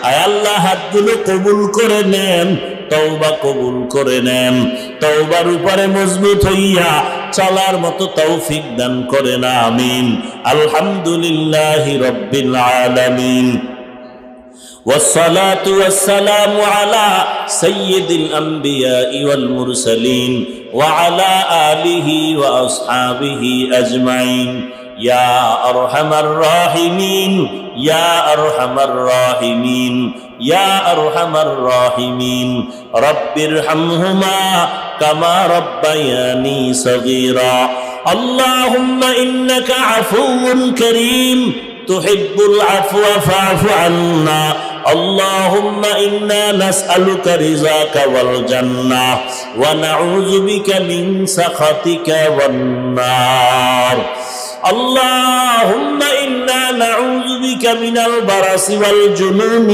আয় আল্লাহ হাতগুলো কবুল করে নেন, তওবা কবুল করে নেন, তওবার উপরে মজবুত হইয়া চলার মতো তৌফিক দান করেন, আমিন। আলহামদুলিল্লাহি রাব্বিল আলামিন। والصلاة والسلام على سيد الأنبياء والمرسلين وعلى آله وأصحابه أجمعين يا أرحم الراحمين يا أرحم الراحمين يا أرحم الراحمين رب ارحمهما كما ربياني صغيرا اللهم إنك عفو كريم تحب العفو فاعف عنا اللهم إنا نسألك رضاك والجنة ونعوذ بك من سخطك والنار اللهم إنا نعوذ بك من البرص والجنون